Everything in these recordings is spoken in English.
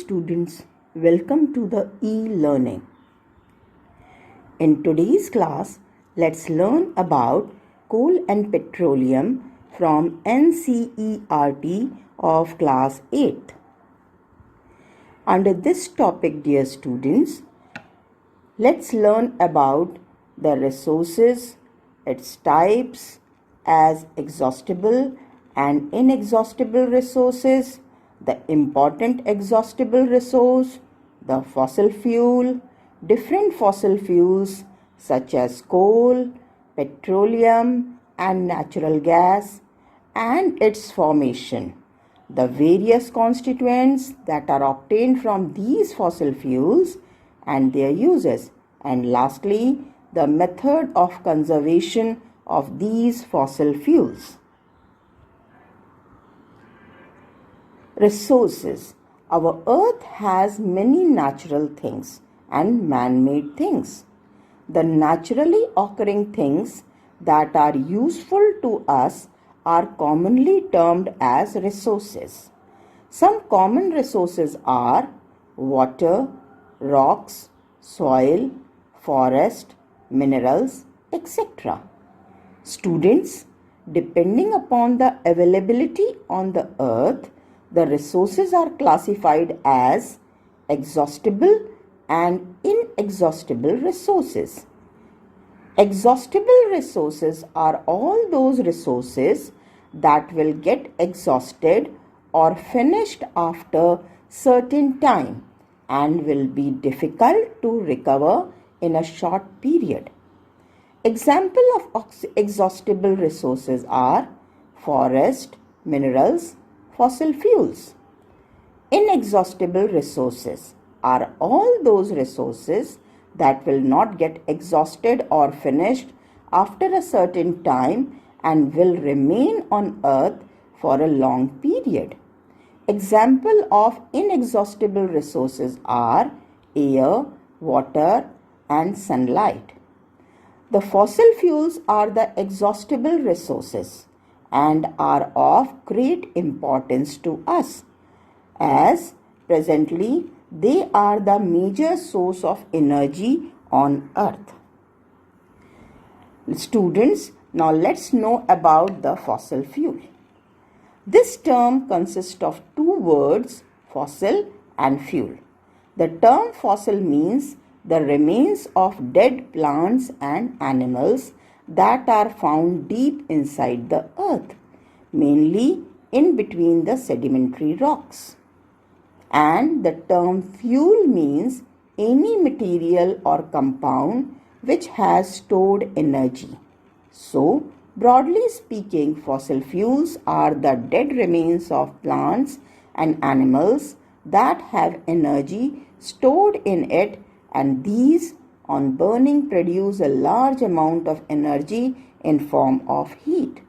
students, welcome to the e-learning. In today's class, let's learn about coal and petroleum from NCERT of class 8th. Under this topic, dear students, let's learn about the resources, its types as exhaustible and inexhaustible resources, the important exhaustible resource, the fossil fuel, different fossil fuels such as coal, petroleum and natural gas, and its formation, the various constituents that are obtained from these fossil fuels and their uses, and lastly, the method of conservation of these fossil fuels. Resources. Our earth has many natural things and man-made things. The naturally occurring things that are useful to us are commonly termed as resources. Some common resources are water, rocks, soil, forest, minerals, etc. Students, depending upon the availability on the earth, the resources are classified as exhaustible and inexhaustible resources. Exhaustible resources are all those resources that will get exhausted or finished after certain time and will be difficult to recover in a short period. Example of exhaustible resources are forest, minerals, fossil fuels. Inexhaustible resources are all those resources that will not get exhausted or finished after a certain time and will remain on earth for a long period. Example of inexhaustible resources are air, water, and sunlight. The fossil fuels are the exhaustible resources and are of great importance to us, as presently they are the major source of energy on earth. Students, now let's know about the fossil fuel. This term consists of two words, fossil and fuel. The term fossil means the remains of dead plants and animals that are found deep inside the earth, mainly in between the sedimentary rocks. And the term fuel means any material or compound which has stored energy. So, broadly speaking, fossil fuels are the dead remains of plants and animals that have energy stored in it, and these on burning produce a large amount of energy in form of heat.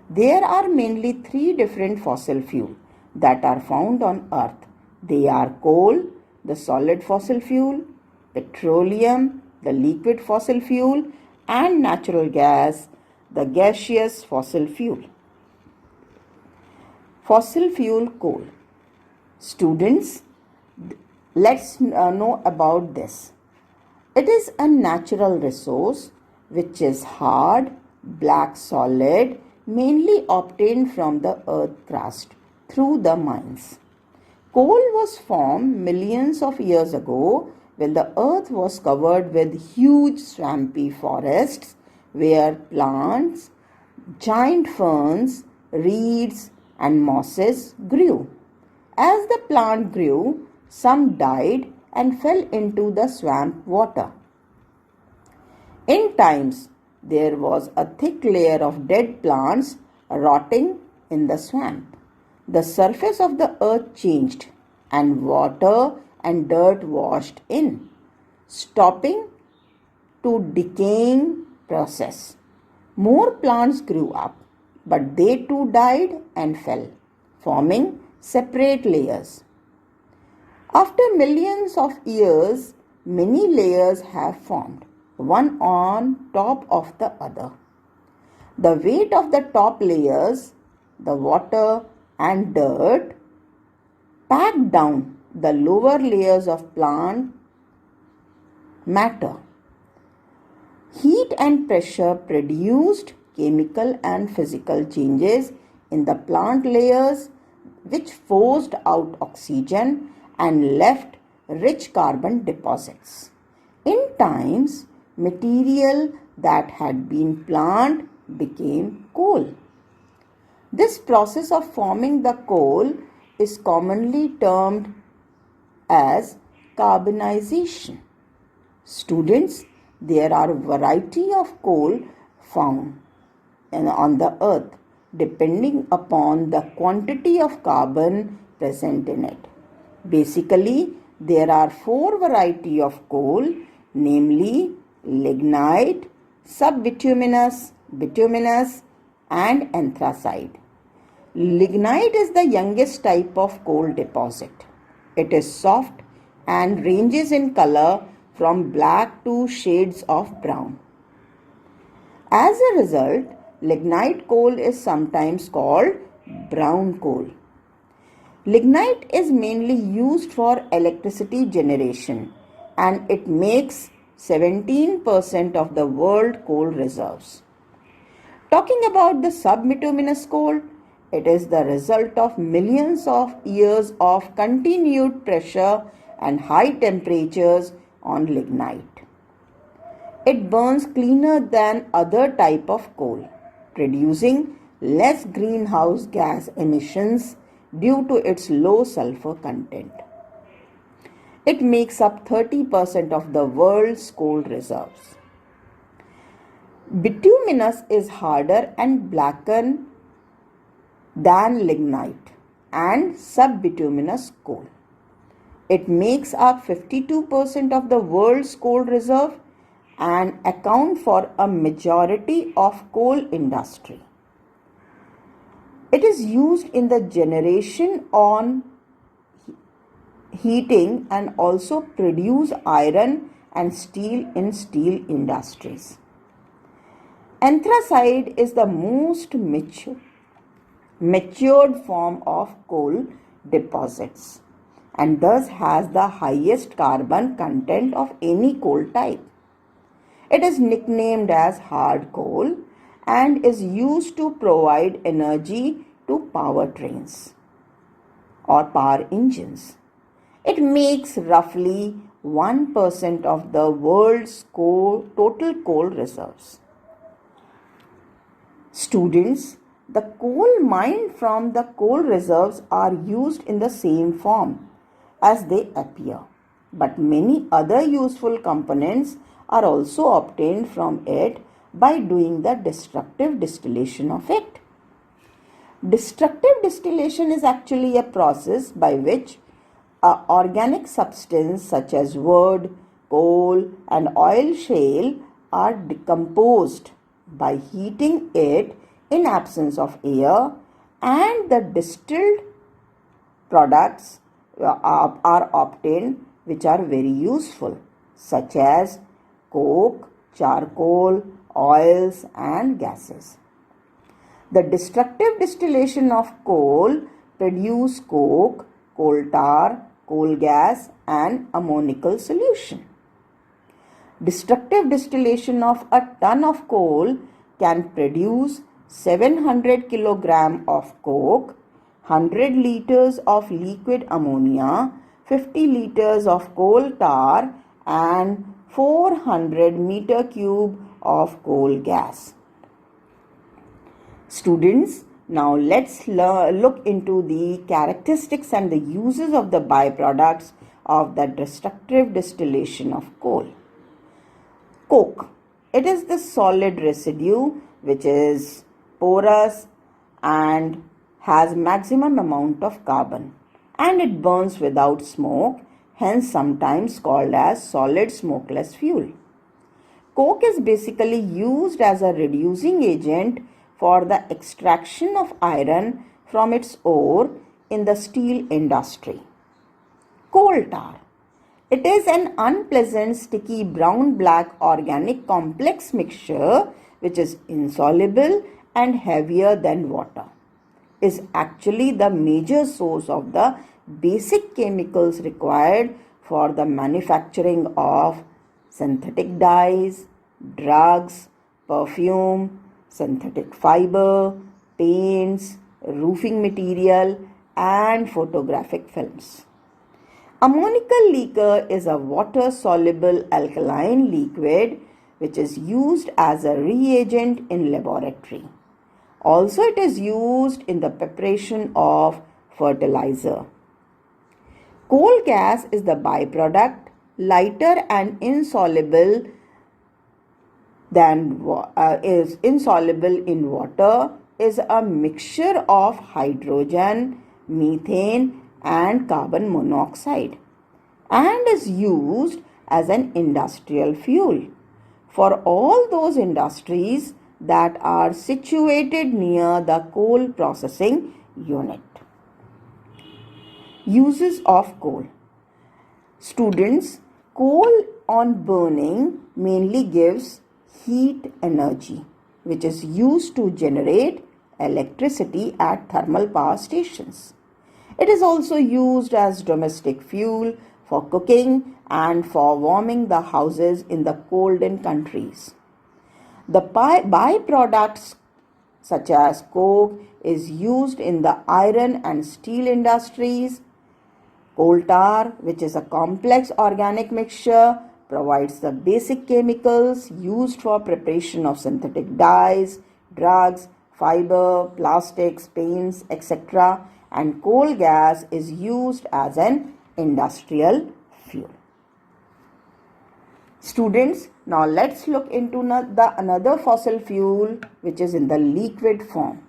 There are mainly three different fossil fuels that are found on earth. They are coal, the solid fossil fuel, petroleum, the liquid fossil fuel, and natural gas, the gaseous fossil fuel. Fossil fuel coal. Students, let's know about this. It is a natural resource which is hard, black solid, mainly obtained from the earth crust through the mines. Coal was formed millions of years ago when the earth was covered with huge swampy forests where plants, giant ferns, reeds, and mosses grew. As the plant grew, some died and fell into the swamp water. In times, there was a thick layer of dead plants rotting in the swamp. The surface of the earth changed and water and dirt washed in, stopping to decaying process. More plants grew up, but they too died and fell, forming separate layers. After millions of years, many layers have formed, one on top of the other. The weight of the top layers, the water and dirt, packed down the lower layers of plant matter. Heat and pressure produced chemical and physical changes in the plant layers which forced out oxygen and left rich carbon deposits. In times, material that had been plant became coal. This process of forming the coal is commonly termed as carbonization. Students, there are a variety of coal found on the earth depending upon the quantity of carbon present in it. Basically, there are four varieties of coal, namely lignite, subbituminous, bituminous, and anthracite. Lignite is the youngest type of coal deposit. It is soft and ranges in color from black to shades of brown. As a result, lignite coal is sometimes called brown coal. Lignite is mainly used for electricity generation and it makes 17% of the world coal reserves. Talking about the subbituminous coal, it is the result of millions of years of continued pressure and high temperatures on lignite. It burns cleaner than other type of coal, producing less greenhouse gas emissions due to its low sulfur content. It makes up 30% of the world's coal reserves. Bituminous is harder and blacker than lignite and subbituminous coal. It makes up 52% of the world's coal reserve and account for a majority of coal industry. It is used in the generation on heating and also produce iron and steel in steel industries. Anthracite is the most matured form of coal deposits and thus has the highest carbon content of any coal type. It is nicknamed as hard coal and is used to provide energy to powertrains or power engines. It makes roughly 1% of the world's total coal reserves. Students, the coal mined from the coal reserves are used in the same form as they appear, but many other useful components are also obtained from it by doing the destructive distillation of it. Destructive distillation is actually a process by which organic substance such as wood, coal and oil shale are decomposed by heating it in absence of air, and the distilled products are obtained which are very useful such as coke, charcoal, oils and gases. The destructive distillation of coal produce coke, coal tar, coal gas and ammoniacal solution. Destructive distillation of a ton of coal can produce 700 kg of coke, 100 liters of liquid ammonia, 50 liters of coal tar and 400 meter cube of coal gas. Students, now let's look into the characteristics and the uses of the byproducts of the destructive distillation of coal. Coke. It is the solid residue which is porous and has maximum amount of carbon and it burns without smoke, hence sometimes called as solid smokeless fuel. Coke is basically used as a reducing agent for the extraction of iron from its ore in the steel industry. Coal tar. It is an unpleasant sticky brown-black organic complex mixture which is insoluble and heavier than water. is actually the major source of the basic chemicals required for the manufacturing of synthetic dyes, drugs, perfume, synthetic fiber, paints, roofing material, and photographic films. Ammonical liquor is a water-soluble alkaline liquid which is used as a reagent in laboratory. Also, it is used in the preparation of fertilizer. Coal gas is the byproduct, lighter and insoluble is insoluble in water, is a mixture of hydrogen, methane, and carbon monoxide, and is used as an industrial fuel for all those industries that are situated near the coal processing unit. Uses of coal. Students, coal on burning mainly gives heat energy, which is used to generate electricity at thermal power stations. It is also used as domestic fuel for cooking and for warming the houses in the colder countries. The byproducts such as coke is used in the iron and steel industries. Coal tar, which is a complex organic mixture, provides the basic chemicals used for preparation of synthetic dyes, drugs, fiber, plastics, paints, etc. And coal gas is used as an industrial fuel. Students, now let's look into another fossil fuel which is in the liquid form.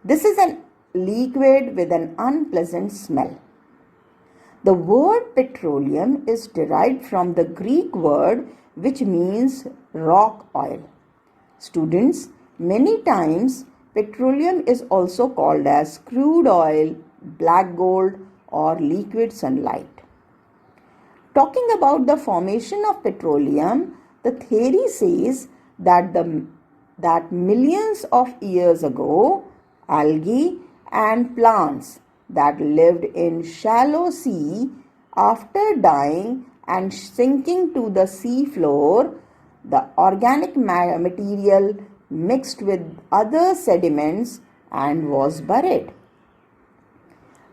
This is a liquid with an unpleasant smell. The word petroleum is derived from the Greek word which means rock oil. Students, many times petroleum is also called as crude oil, black gold, or liquid sunlight. Talking about the formation of petroleum, the theory says that millions of years ago, algae and plants that lived in shallow sea, after dying and sinking to the sea floor, the organic material mixed with other sediments and was buried.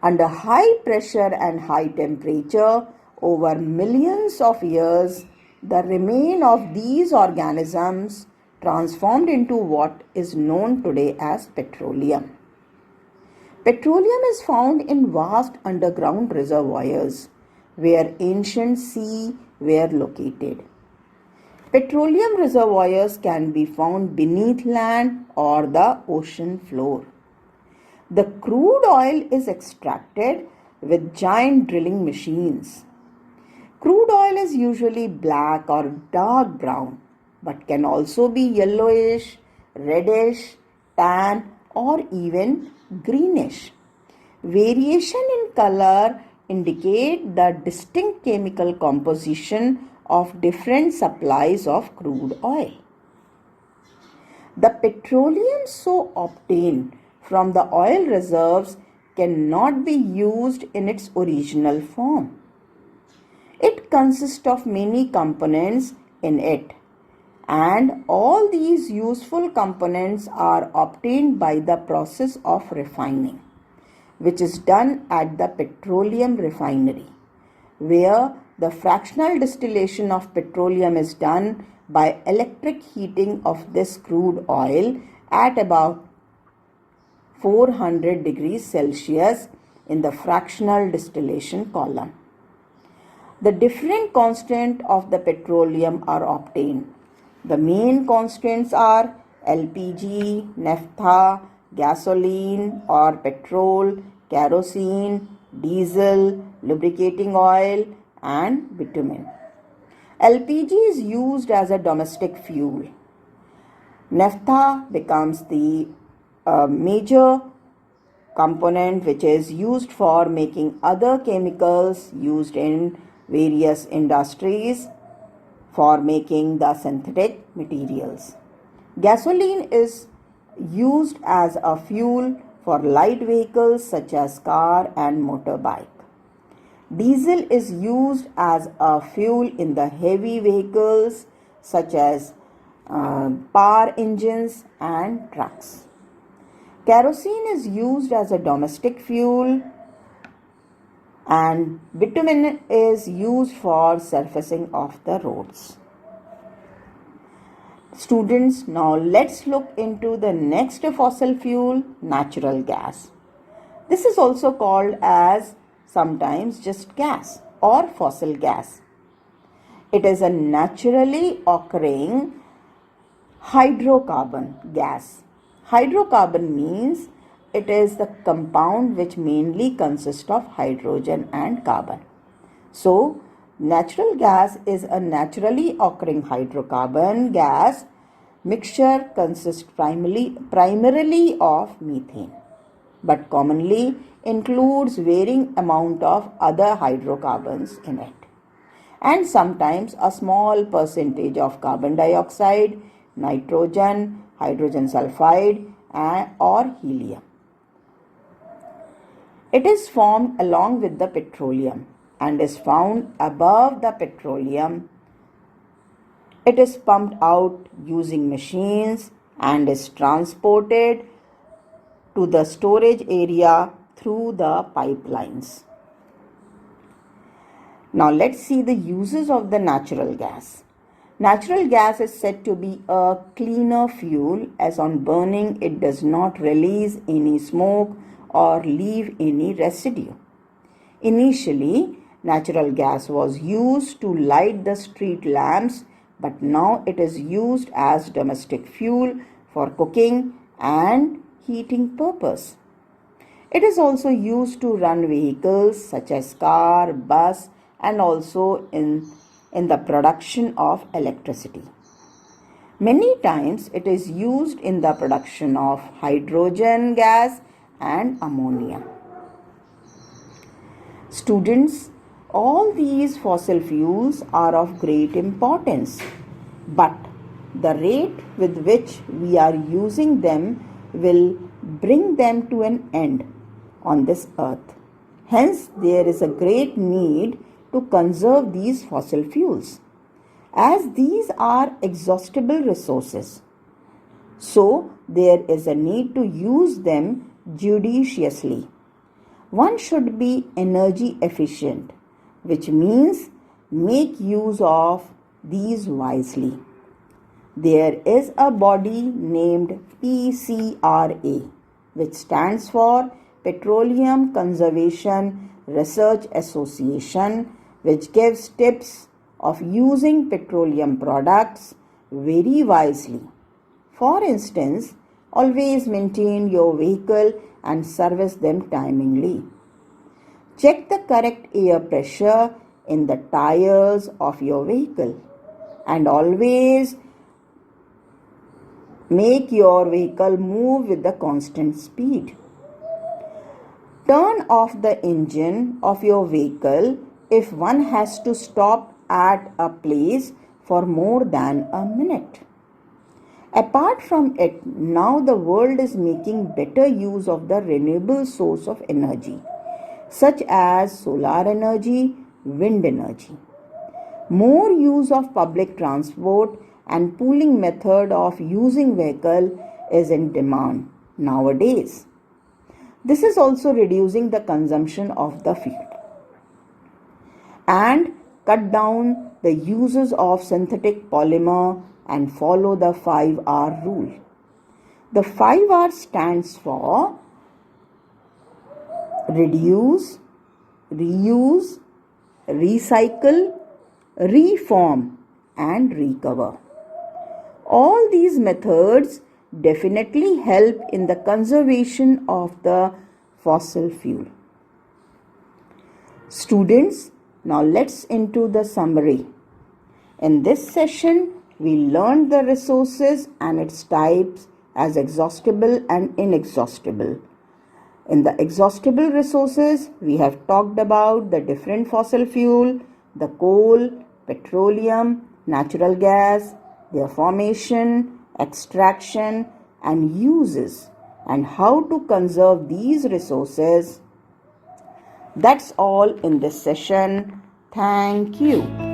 Under high pressure and high temperature, over millions of years, the remains of these organisms transformed into what is known today as petroleum. Petroleum is found in vast underground reservoirs where ancient sea were located. Petroleum reservoirs can be found beneath land or the ocean floor. The crude oil is extracted with giant drilling machines. Crude oil is usually black or dark brown, but can also be yellowish, reddish, tan, or even greenish. Variation in color indicate the distinct chemical composition of different supplies of crude oil. The petroleum so obtained from the oil reserves cannot be used in its original form. It consists of many components in it, and all these useful components are obtained by the process of refining, which is done at the petroleum refinery, where the fractional distillation of petroleum is done by electric heating of this crude oil at about 400 degrees Celsius in the fractional distillation column. The different constants of the petroleum are obtained. The main constants are LPG, naphtha, gasoline or petrol, kerosene, diesel, lubricating oil, and bitumen. LPG is used as a domestic fuel. Naphtha becomes the major component which is used for making other chemicals used in various industries for making the synthetic materials. Gasoline is used as a fuel for light vehicles such as car and motorbike. Diesel is used as a fuel in the heavy vehicles such as power engines and trucks. Kerosene is used as a domestic fuel, and bitumen is used for surfacing of the roads. Students, now let's look into the next fossil fuel, natural gas. This is also called as sometimes just gas or fossil gas. It is a naturally occurring hydrocarbon gas. Hydrocarbon means it is the compound which mainly consists of hydrogen and carbon. So, natural gas is a naturally occurring hydrocarbon gas. Mixture consists primarily of methane, but commonly includes varying amount of other hydrocarbons in it, and sometimes a small percentage of carbon dioxide, nitrogen, hydrogen sulfide, or helium. It is formed along with the petroleum and is found above the petroleum. It is pumped out using machines and is transported to the storage area through the pipelines. Now let's see the uses of the natural gas. Natural gas is said to be a cleaner fuel, as on burning it does not release any smoke or leave any residue. Initially, natural gas was used to light the street lamps, but now it is used as domestic fuel for cooking and heating purpose. It is also used to run vehicles such as car, bus, and also in the production of electricity. Many times it is used in the production of hydrogen gas and ammonia. Students, all these fossil fuels are of great importance, but the rate with which we are using them will bring them to an end on this earth. Hence, there is a great need to conserve these fossil fuels, as these are exhaustible resources. So, there is a need to use them judiciously. One should be energy efficient, which means make use of these wisely. There is a body named PCRA, which stands for Petroleum Conservation Research Association, which gives tips of using petroleum products very wisely. For instance, always maintain your vehicle and service them timely. Check the correct air pressure in the tires of your vehicle, and always make your vehicle move with the constant speed. Turn off the engine of your vehicle if one has to stop at a place for more than a minute. Apart from it, now the world is making better use of the renewable source of energy, such as solar energy, wind energy. More use of public transport and pooling method of using vehicle is in demand nowadays. This is also reducing the consumption of the fuel and cut down the uses of synthetic polymer and follow the 5R rule. The 5R stands for reduce, reuse, recycle, reform, and recover. All these methods definitely help in the conservation of the fossil fuel. Students, now let's into the summary. In this session, we learned the resources and its types as exhaustible and inexhaustible. In the exhaustible resources, we have talked about the different fossil fuel, the coal, petroleum, natural gas, their formation, extraction, and uses, and how to conserve these resources. That's all in this session. Thank you.